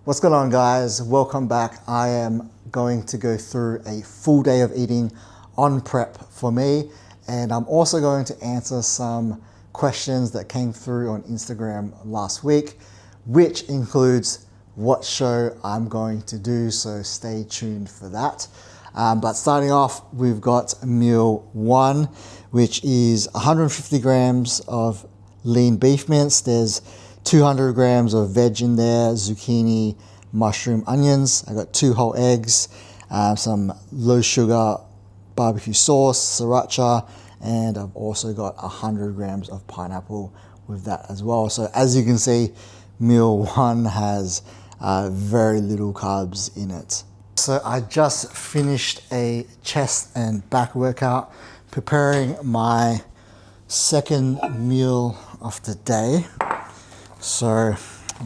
What's going on, guys? Welcome back. I am going to go through a full day of eating on prep for me, and I'm also going to answer some questions that came through on Instagram last week, which includes what show I'm going to do, so stay tuned for that. But starting off, we've got meal one, which is 150 grams of lean beef mince. There's 200 grams of veg in there, zucchini, mushroom, onions. I got 2 whole eggs, some low sugar barbecue sauce, sriracha, and I've also got 100 grams of pineapple with that as well. So as you can see, meal one has very little carbs in it. So I just finished a chest and back workout, preparing my second meal of the day. So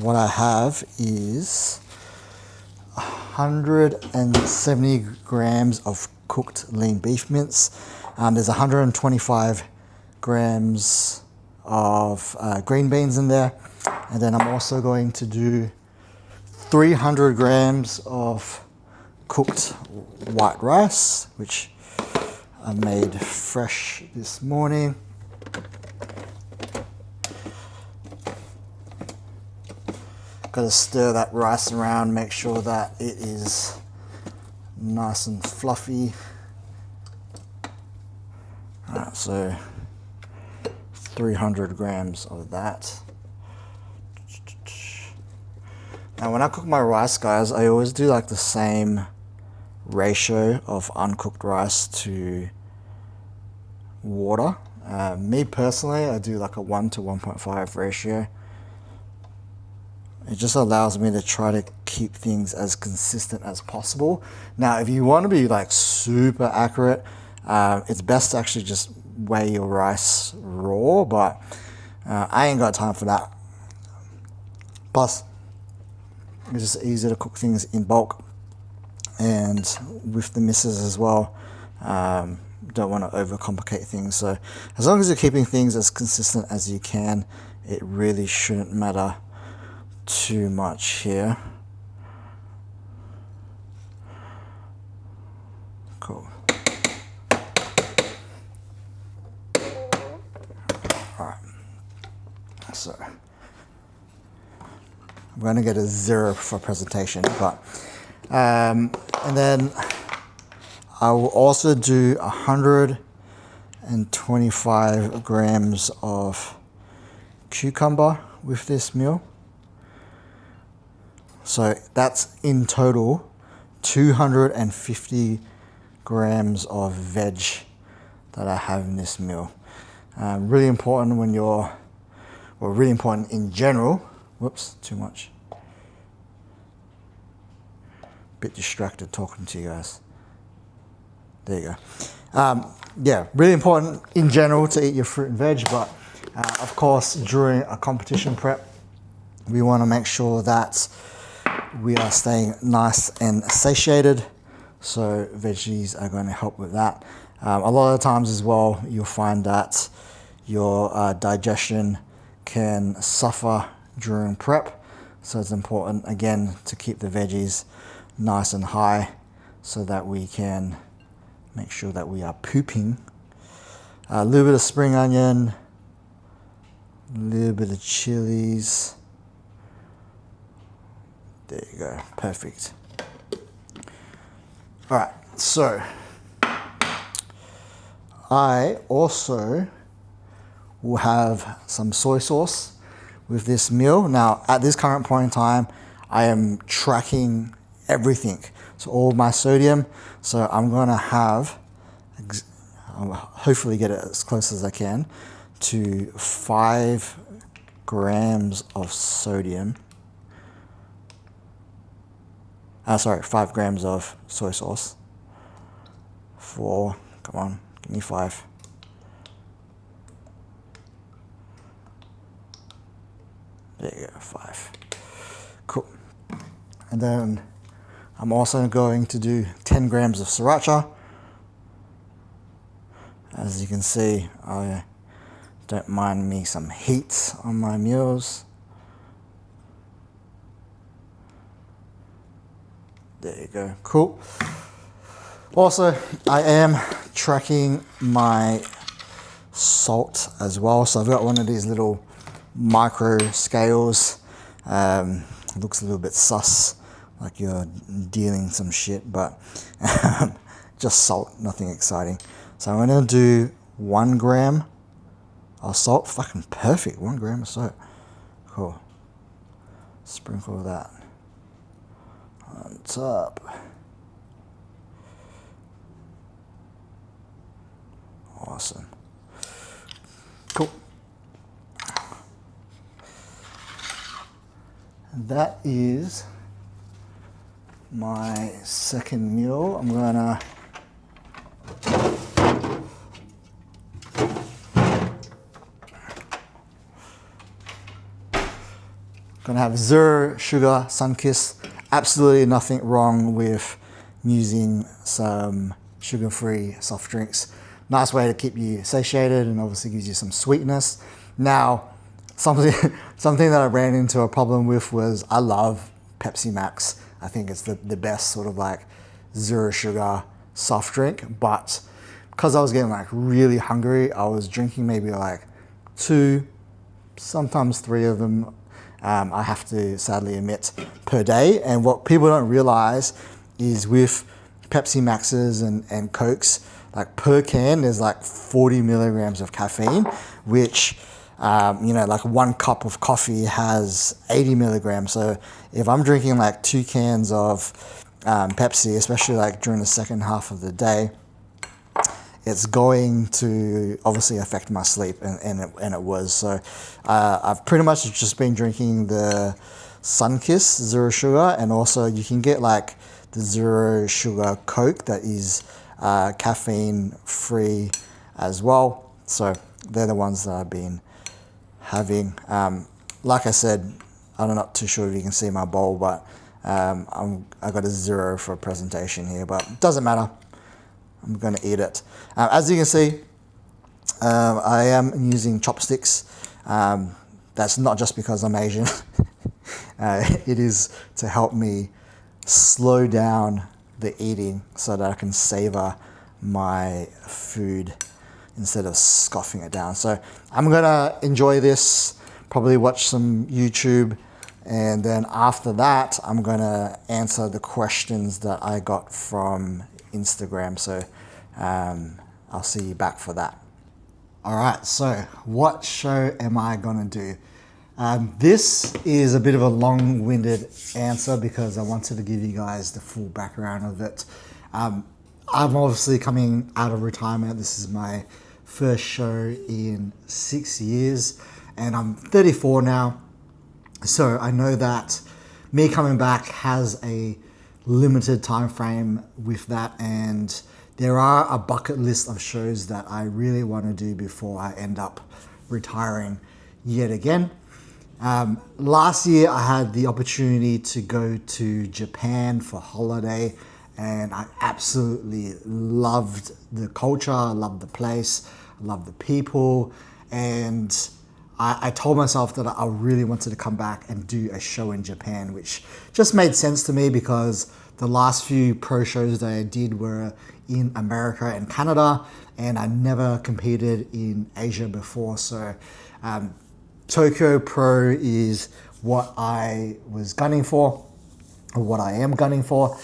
what I have is 170 grams of cooked lean beef mince. There's 125 grams of green beans in there. And then I'm also going to do 300 grams of cooked white rice, which I made fresh this morning. Got to stir that rice around, make sure that it is nice and fluffy. Alright, so 300 grams of that. Now when I cook my rice, guys, I always do like the same ratio of uncooked rice to water. Me personally, I do like a 1 to 1.5 ratio. It just allows me to try to keep things as consistent as possible. Now, if you want to be like super accurate, it's best to actually just weigh your rice raw, but I ain't got time for that. Plus, it's just easier to cook things in bulk and with the misses as well. Don't want to overcomplicate things. So as long as you're keeping things as consistent as you can, it really shouldn't matter too much here. Cool. Alright. So I'm going to get a 0 for presentation, but and then I will also do 125 grams of cucumber with this meal. So that's in total 250 grams of veg that I have in this meal. Really important when you're, well, really important in general. Whoops, too much. Bit distracted talking to you guys. There you go. Yeah, really important in general to eat your fruit and veg, but of course during a competition prep, we want to make sure that we are staying nice and satiated, so veggies are going to help with that. A lot of times as well, you'll find that your digestion can suffer during prep, so it's important again to keep the veggies nice and high so that we can make sure that we are pooping. A little bit of spring onion, a little bit of chilies. There you go, perfect. All right, so I also will have some soy sauce with this meal. Now, at this current point in time, I am tracking everything, so all my sodium. So I'm gonna have, I'll hopefully get it as close as I can, to 5 grams of sodium. 5 grams of soy sauce. 4, come on, give me 5. There you go, 5. Cool. And then I'm also going to do 10 grams of sriracha. As you can see, I don't mind me some heat on my meals. There you go. Cool. Also, I am tracking my salt as well. So I've got one of these little micro scales. Looks a little bit sus, like you're dealing some shit, but just salt, nothing exciting. So I'm gonna do 1 gram of salt. Fucking perfect, 1 gram of salt. Cool. Sprinkle that on top. Awesome. Cool. That is my second meal. I'm gonna have 0 sugar Sunkist. Absolutely nothing wrong with using some sugar-free soft drinks. Nice way to keep you satiated and obviously gives you some sweetness. Now, something that I ran into a problem with was I love Pepsi Max. I think it's the best sort of like 0 sugar soft drink, but because I was getting like really hungry, I was drinking maybe like 2, sometimes 3 of them. I have to sadly admit per day. And what people don't realize is with Pepsi Maxes and Cokes, like per can, there's like 40 milligrams of caffeine, which, like 1 cup of coffee has 80 milligrams. So if I'm drinking like 2 cans of Pepsi, especially like during the second half of the day, it's going to obviously affect my sleep, and it was. So I've pretty much just been drinking the Sunkist 0 sugar, and also you can get like the 0 sugar Coke that is caffeine free as well. So they're the ones that I've been having. Like I said, I'm not too sure if you can see my bowl, but I got a 0 for presentation here, but it doesn't matter. I'm going to eat it. As you can see, I am using chopsticks. That's not just because I'm Asian. It is to help me slow down the eating so that I can savor my food instead of scoffing it down. So I'm going to enjoy this, probably watch some YouTube, and then after that, I'm going to answer the questions that I got from Instagram. So I'll see you back for that. All right, so what show am I gonna do? This is a bit of a long-winded answer because I wanted to give you guys the full background of it. I'm obviously coming out of retirement. This is my first show in 6 years, and I'm 34 now. So I know that me coming back has a limited time frame with that, and there are a bucket list of shows that I really want to do before I end up retiring yet again. Last year I had the opportunity to go to Japan for holiday, and I absolutely loved the culture, I loved the place, I loved the people, and I told myself that I really wanted to come back and do a show in Japan, which just made sense to me because the last few pro shows that I did were in America and Canada, and I never competed in Asia before. So Tokyo Pro is what I was gunning for, or what I am gunning for.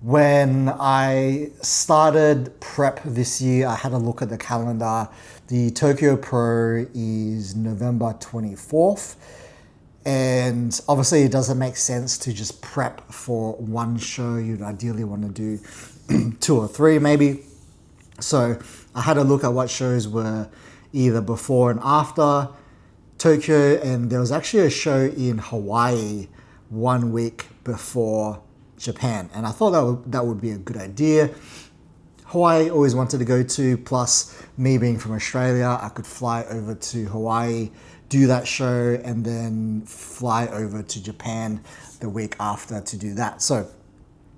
When I started prep this year, I had a look at the calendar. The Tokyo Pro is November 24th. And obviously it doesn't make sense to just prep for one show. You'd ideally want to do 2 or 3 maybe. So I had a look at what shows were either before and after Tokyo, and there was actually a show in Hawaii 1 week before Japan, and I thought that would be a good idea. Hawaii always wanted to go to, plus me being from Australia, I could fly over to Hawaii, do that show, and then fly over to Japan the week after to do that. So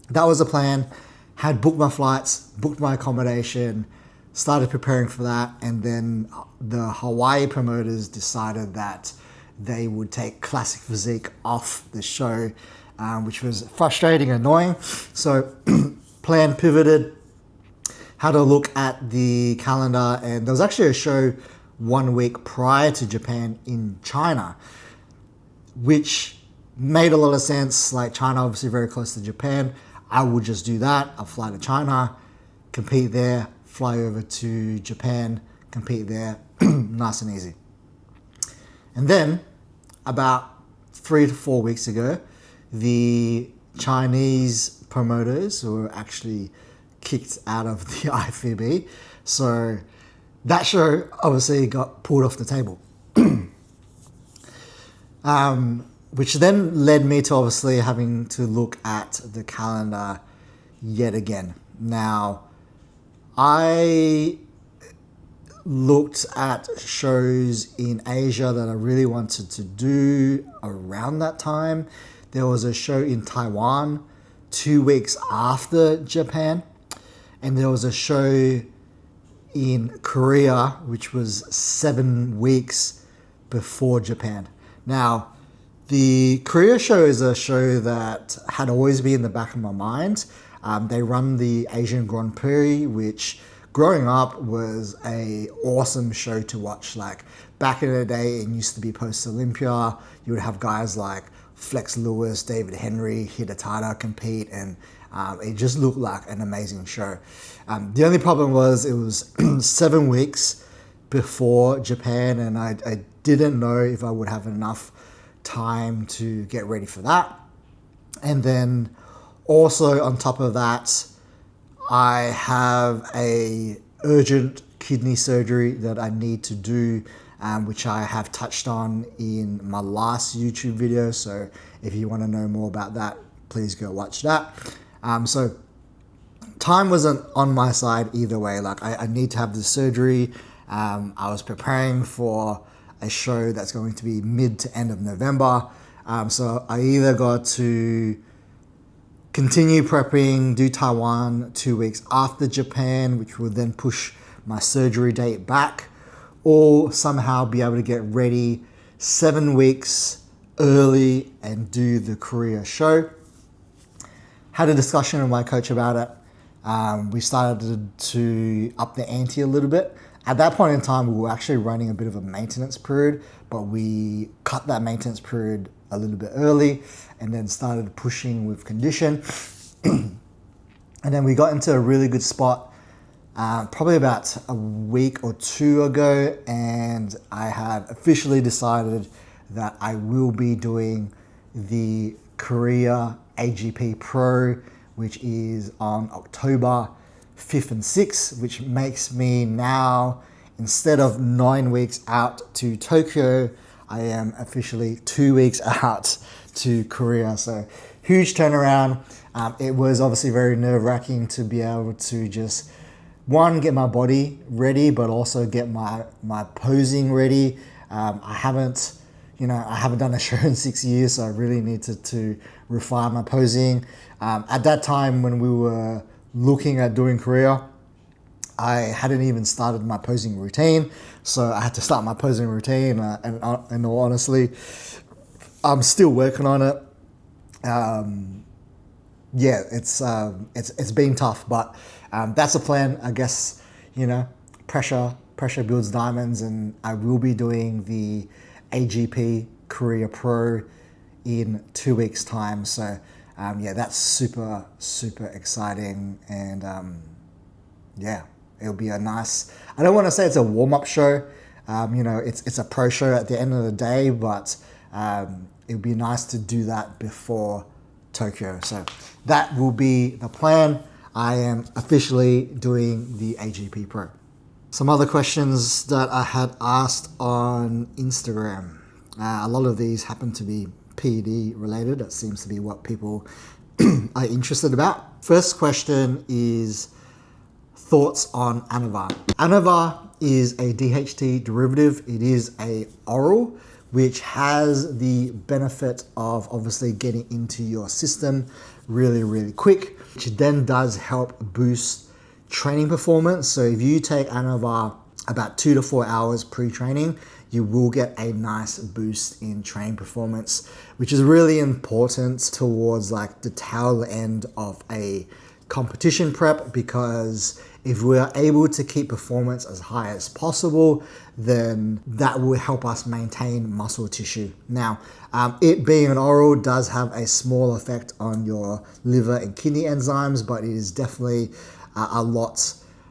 that was the plan. Had booked my flights, booked my accommodation, started preparing for that, and then the Hawaii promoters decided that they would take Classic Physique off the show which was frustrating and annoying. So plan pivoted, had a look at the calendar, and there was actually a show 1 week prior to Japan in China, which made a lot of sense. Like, China obviously very close to Japan. I would just do that. I'll fly to China, compete there, fly over to Japan, compete there, nice and easy. And then about 3 to 4 weeks ago, the Chinese promoters were actually kicked out of the IFBB. So that show obviously got pulled off the table. Which then led me to obviously having to look at the calendar yet again. Now, I looked at shows in Asia that I really wanted to do around that time. There was a show in Taiwan 2 weeks after Japan, and there was a show in Korea which was 7 weeks before Japan. Now, the Korea show is a show that had always been in the back of my mind. They run the Asian Grand Prix, which growing up was a awesome show to watch. Like, back in the day, it used to be post-Olympia. You would have guys like Flex Lewis, David Henry, Hidetada compete, and it just looked like an amazing show. The only problem was it was 7 weeks before Japan, and I didn't know if I would have enough time to get ready for that. And then also on top of that, I have a urgent kidney surgery that I need to do, which I have touched on in my last YouTube video. So if you want to know more about that, please go watch that. So time wasn't on my side either way. Like, I need to have the surgery. I was preparing for a show that's going to be mid to end of November. So I either got to continue prepping, do Taiwan 2 weeks after Japan, which will then push my surgery date back, or somehow be able to get ready 7 weeks early and do the Korea show. Had a discussion with my coach about it. We started to up the ante a little bit. At that point in time, we were actually running a bit of a maintenance period, but we cut that maintenance period a little bit early and then started pushing with condition. And then we got into a really good spot probably about a week or two ago, and I have officially decided that I will be doing the Korea AGP Pro, which is on October 5th and 6th, which makes me now, instead of 9 weeks out to Tokyo, I am officially 2 weeks out to Korea. So huge turnaround. It was obviously very nerve-wracking to be able to just, one, get my body ready, but also get my posing ready. I haven't done a show in 6 years, so I really needed to refine my posing. At that time when we were looking at doing Korea, I hadn't even started my posing routine, so I had to start my posing routine. And honestly, I'm still working on it. Yeah, it's been tough, but that's the plan. I guess, pressure builds diamonds, and I will be doing the AGP Korea Pro in 2 weeks' time. So yeah, that's super, super exciting. And yeah, it'll be a nice, I don't want to say it's a warm-up show. It's a pro show at the end of the day, but it'll be nice to do that before Tokyo. So that will be the plan. I am officially doing the AGP Pro. Some other questions that I had asked on Instagram. A lot of these happen to be PED related. That seems to be what people are interested about. First question is thoughts on Anavar. Anavar is a DHT derivative. It is a oral, which has the benefit of obviously getting into your system really, really quick, which then does help boost training performance. So if you take Anavar about 2 to 4 hours pre-training, you will get a nice boost in train performance, which is really important towards like the tail end of a competition prep, because if we're able to keep performance as high as possible, then that will help us maintain muscle tissue. Now, it being an oral does have a small effect on your liver and kidney enzymes, but it is definitely a lot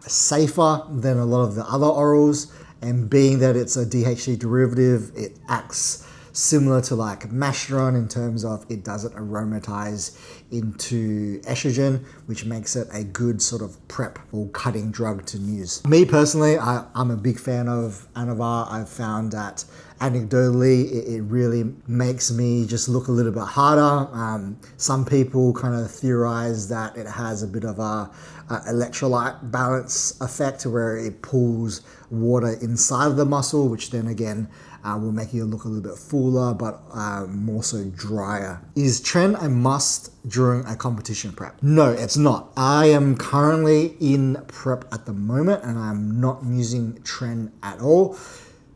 safer than a lot of the other orals. And being that it's a DHT derivative, it acts similar to like Masteron in terms of it doesn't aromatize into estrogen, which makes it a good sort of prep or cutting drug to use. Me personally, I'm a big fan of Anavar. I've found that anecdotally, it really makes me just look a little bit harder. Some people kind of theorize that it has a bit of a electrolyte balance effect where it pulls water inside of the muscle, which then again will make you look a little bit fuller, but more so drier. Is Tren a must during a competition prep? No, it's not. I am currently in prep at the moment and I'm not using Tren at all.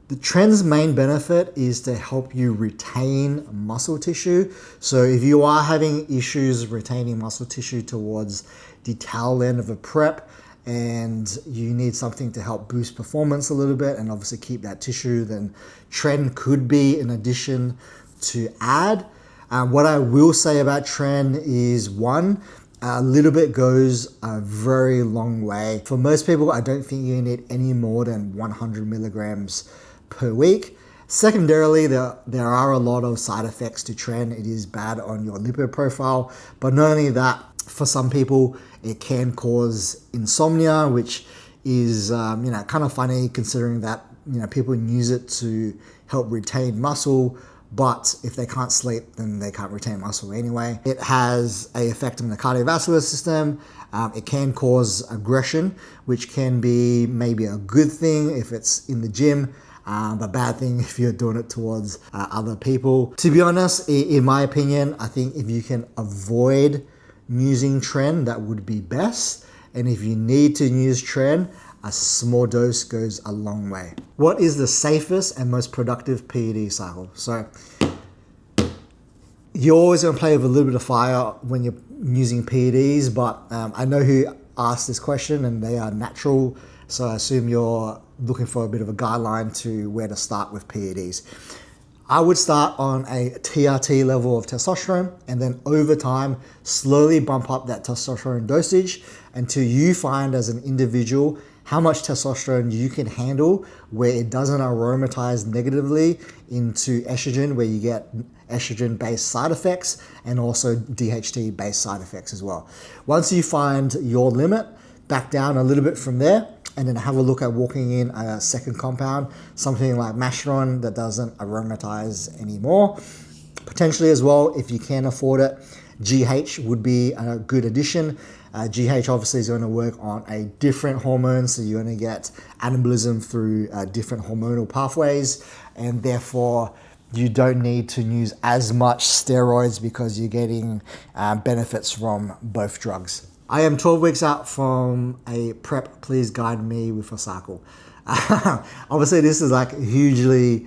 The Tren's main benefit is to help you retain muscle tissue. So if you are having issues retaining muscle tissue towards the tail end of a prep, and you need something to help boost performance a little bit and obviously keep that tissue, then Tren could be an addition to add. What I will say about Tren is one, a little bit goes a very long way. For most people, I don't think you need any more than 100 milligrams per week. Secondarily, there are a lot of side effects to Tren. It is bad on your lipid profile, but not only that, for some people, it can cause insomnia, which is kind of funny considering that people use it to help retain muscle, but if they can't sleep, then they can't retain muscle anyway. It has an effect on the cardiovascular system. It can cause aggression, which can be maybe a good thing if it's in the gym, but bad thing if you're doing it towards other people. To be honest, in my opinion, I think if you can avoid using Tren, that would be best. And if you need to use Tren, a small dose goes a long way. What is the safest and most productive PED cycle? So you're always going to play with a little bit of fire when you're using PEDs, but I know who asked this question and they are natural. So I assume you're looking for a bit of a guideline to where to start with PEDs. I would start on a TRT level of testosterone and then over time slowly bump up that testosterone dosage until you find as an individual how much testosterone you can handle where it doesn't aromatize negatively into estrogen, where you get estrogen-based side effects and also DHT-based side effects as well. Once you find your limit, back down a little bit from there, and then have a look at walking in a second compound, something like Masteron that doesn't aromatize anymore. Potentially as well, if you can afford it, GH would be a good addition. GH obviously is going to work on a different hormone, so you're going to get anabolism through different hormonal pathways, and therefore you don't need to use as much steroids because you're getting benefits from both drugs. I am 12 weeks out from a prep. Please guide me with a cycle. Obviously, this is like hugely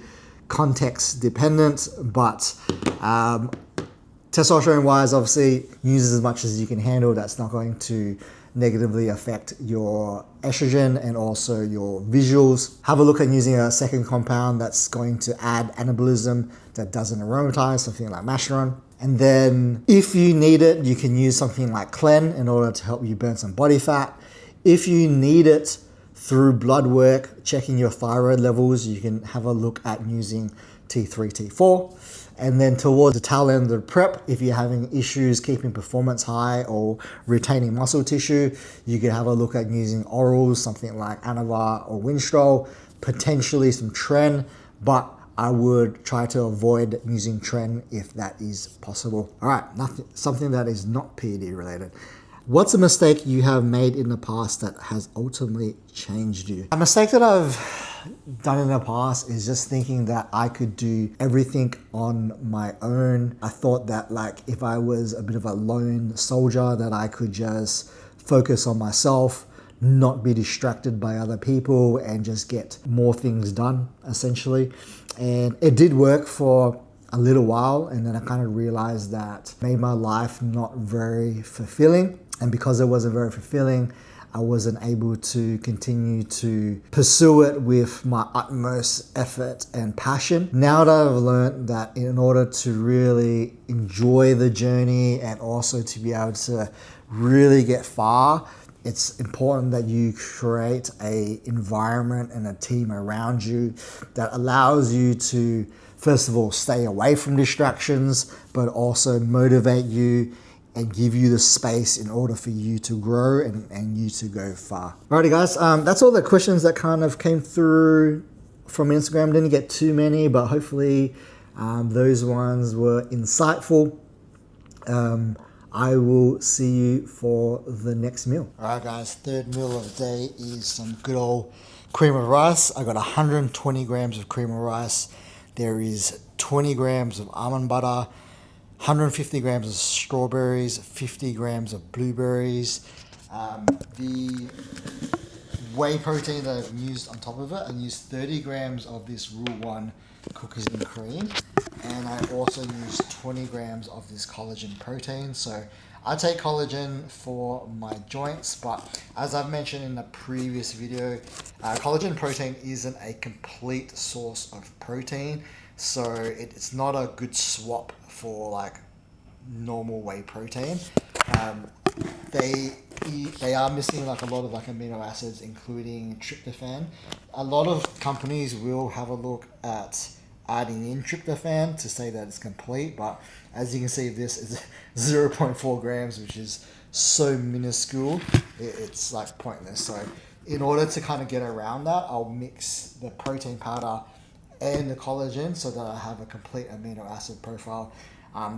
context dependent, but testosterone wise, obviously use as much as you can handle. That's not going to negatively affect your estrogen and also your visuals. Have a look at using a second compound that's going to add anabolism that doesn't aromatize, something like Masteron. And then if you need it, you can use something like Clen in order to help you burn some body fat. If you need it through blood work, checking your thyroid levels, you can have a look at using T3, T4. And then towards the tail end of the prep, if you're having issues keeping performance high or retaining muscle tissue, you can have a look at using orals, something like Anavar or Winstrol, potentially some Tren, but I would try to avoid using Tren if that is possible. All right, something that is not PED related. What's a mistake you have made in the past that has ultimately changed you? A mistake that I've done in the past is just thinking that I could do everything on my own. I thought that like if I was a bit of a lone soldier that I could just focus on myself, not be distracted by other people and just get more things done, essentially. And it did work for a little while, and then I kind of realized that made my life not very fulfilling. And because it wasn't very fulfilling, I wasn't able to continue to pursue it with my utmost effort and passion. Now that I've learned that in order to really enjoy the journey and also to be able to really get far, it's important that you create an environment and a team around you that allows you to, first of all, stay away from distractions, but also motivate you and give you the space in order for you to grow and you to go far. Alrighty guys, that's all the questions that kind of came through from Instagram. Didn't get too many, but hopefully those ones were insightful. I will see you for the next meal. Alright guys, third meal of the day is some good old cream of rice. I got 120 grams of cream of rice. There is 20 grams of almond butter, 150 grams of strawberries, 50 grams of blueberries. The whey protein that I've used on top of it, I used 30 grams of this Rule 1 cookies and cream, and I also used 20 grams of this collagen protein. So I take collagen for my joints, but as I've mentioned in the previous video, collagen protein isn't a complete source of protein, so it's not a good swap for like normal whey protein. They are missing like a lot of like amino acids, including tryptophan. A lot of companies will have a look at adding in tryptophan to say that it's complete, but as you can see, this is 0.4 grams, which is so minuscule, it's like pointless. So in order to kind of get around that, I'll mix the protein powder and the collagen so that I have a complete amino acid profile.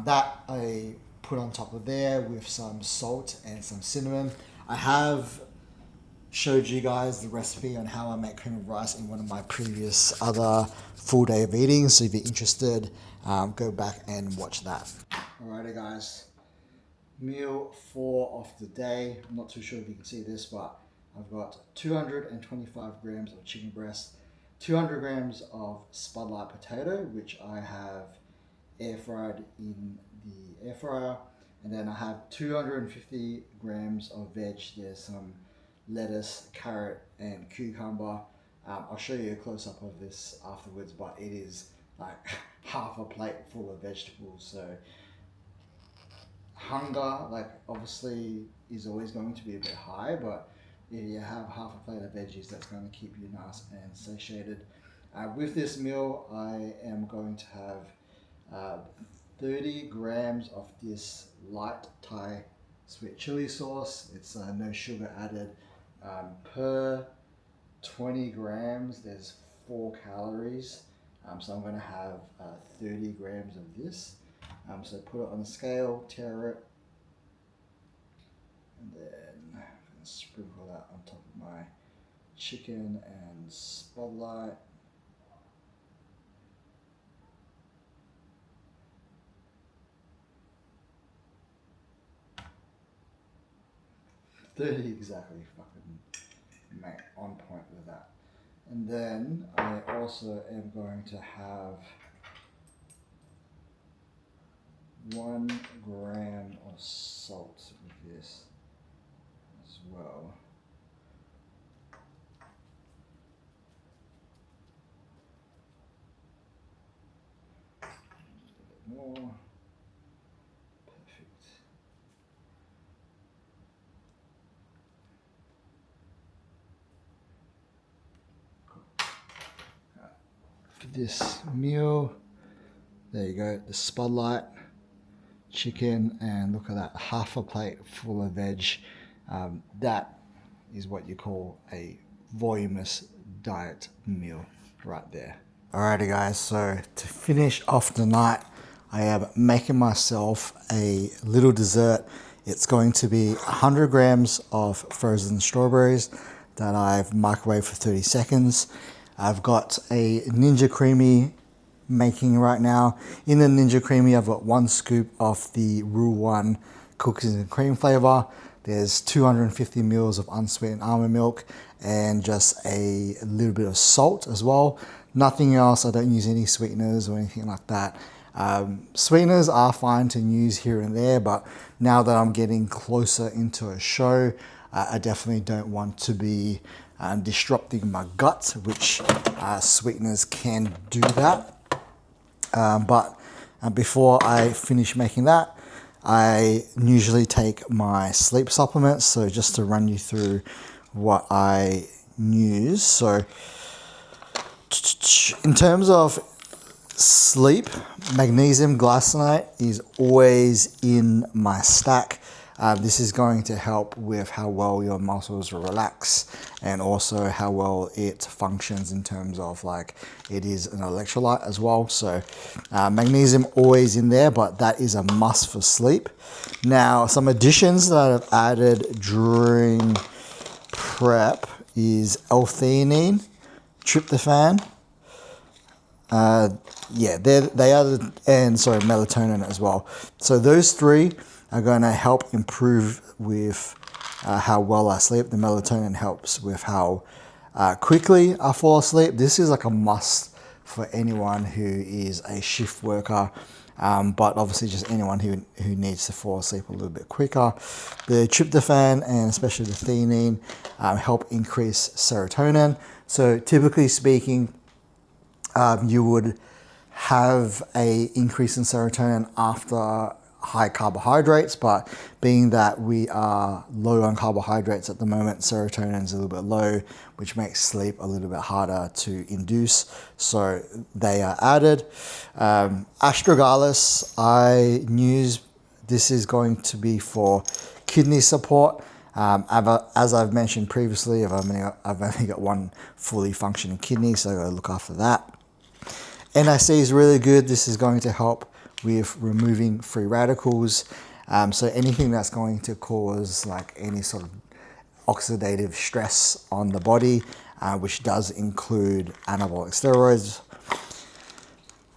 That I put on top of there with some salt and some cinnamon. I have showed you guys the recipe on how I make cream of rice in one of my previous other full day of eating, so if you're interested, go back and watch that. Alrighty guys, meal 4 of the day. I'm not too sure if you can see this, but I've got 225 grams of chicken breast, 200 grams of spudlight potato, which I have air fried in the air fryer, and then I have 250 grams of veg. There's some lettuce, carrot, and cucumber. I'll show you a close-up of this afterwards, but it is like half a plate full of vegetables. So hunger, like obviously, is always going to be a bit high, but if you have half a plate of veggies, that's going to keep you nice and satiated. With this meal, I am going to have 30 grams of this light Thai sweet chili sauce. It's no sugar added. Per 20 grams, there's 4 calories. So I'm going to have 30 grams of this. So put it on the scale, tear it, and then I'm going to sprinkle that on top of my chicken and spotlight. Exactly, fucking mate, on point with that. And then I also am going to have 1 gram of salt with this as well. A bit more. Perfect. For this meal, there you go, the spotlight chicken, and look at that, half a plate full of veg. That is what you call a voluminous diet meal right there. Alrighty guys, so to finish off the night, I am making myself a little dessert. It's going to be 100 grams of frozen strawberries that I've microwaved for 30 seconds. I've got a Ninja Creamy making right now. In the Ninja Creamy, I've got 1 scoop of the Rule 1 cookies and cream flavor. There's 250 mils of unsweetened almond milk and just a little bit of salt as well. Nothing else. I don't use any sweeteners or anything like that. Sweeteners are fine to use here and there, but now that I'm getting closer into a show, I definitely don't want to be disrupting my gut, which sweeteners can do that. But before I finish making that, I usually take my sleep supplements. So just to run you through what I use. So in terms of sleep, magnesium glycinate is always in my stack. This is going to help with how well your muscles relax and also how well it functions in terms of like it is an electrolyte as well. So magnesium always in there, but that is a must for sleep. Now, some additions that I've added during prep is L-theanine, tryptophan, melatonin as well. So those three are going to help improve with how well I sleep. The melatonin helps with how quickly I fall asleep. This is like a must for anyone who is a shift worker, but obviously just anyone who needs to fall asleep a little bit quicker. The tryptophan and especially the theanine help increase serotonin. So typically speaking, you would have a increase in serotonin after high carbohydrates, but being that we are low on carbohydrates at the moment, serotonin is a little bit low, which makes sleep a little bit harder to induce. So they are added. Astragalus, I use, this is going to be for kidney support. As I've mentioned previously, I've only got one fully functioning kidney, so I gotta look after that. NIC is really good. This is going to help with removing free radicals. So anything that's going to cause like any sort of oxidative stress on the body, which does include anabolic steroids.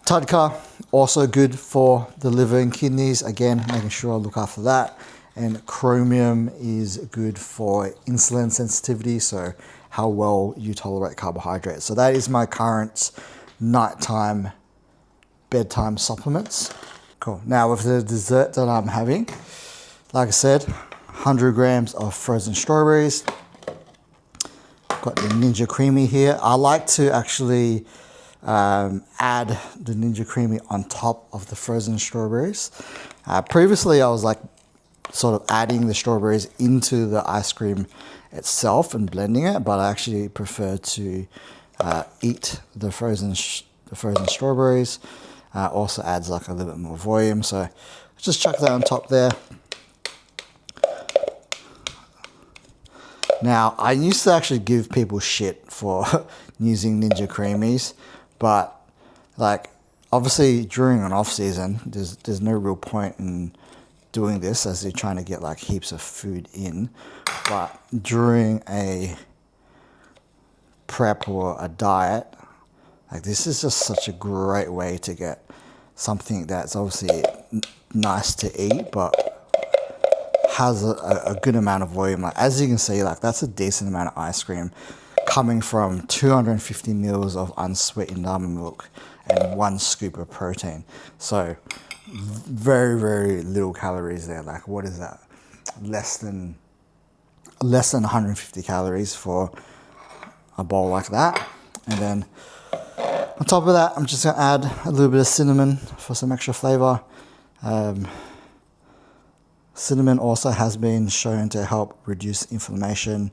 TUDCA, also good for the liver and kidneys. Again, making sure I look after that. And chromium is good for insulin sensitivity, so how well you tolerate carbohydrates. So that is my current nighttime, bedtime supplements. Cool. Now with the dessert that I'm having, like I said, 100 grams of frozen strawberries. Got the Ninja Creami here. I like to actually add the Ninja Creami on top of the frozen strawberries. Previously, I was like sort of adding the strawberries into the ice cream itself and blending it, but I actually prefer to eat the frozen strawberries. Also adds like a little bit more volume, so just chuck that on top there. Now, I used to actually give people shit for using Ninja Creamies, but like obviously during an off season, there's no real point in doing this as you're trying to get like heaps of food in. But during a prep or a diet, like this is just such a great way to get something that's obviously nice to eat, but has a good amount of volume. Like as you can see, like that's a decent amount of ice cream coming from 250 mils of unsweetened almond milk and 1 scoop of protein. So very, very little calories there. Like what is that? Less than 150 calories for a bowl like that. And then on top of that, I'm just gonna add a little bit of cinnamon for some extra flavor. Cinnamon also has been shown to help reduce inflammation,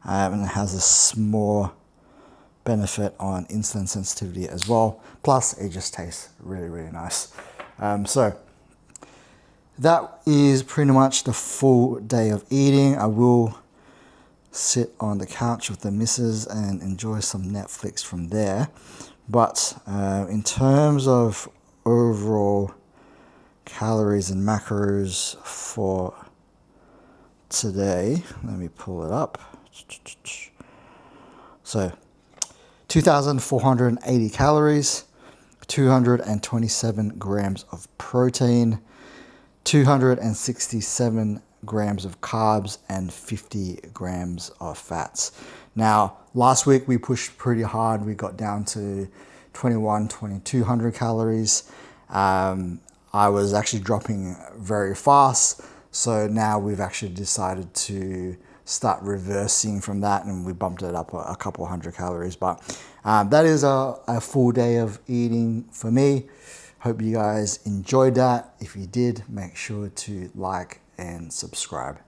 and it has a small benefit on insulin sensitivity as well. Plus, it just tastes really, really nice. So that is pretty much the full day of eating. I will sit on the couch with the missus and enjoy some Netflix from there. But in terms of overall calories and macros for today, let me pull it up. So 2,480 calories, 227 grams of protein, 267 grams of carbs and 50 grams of fats. Now, last week we pushed pretty hard. We got down to 2200 calories. I was actually dropping very fast. So now we've actually decided to start reversing from that, and we bumped it up a couple hundred calories. But that is a full day of eating for me. Hope you guys enjoyed that. If you did, make sure to like and subscribe.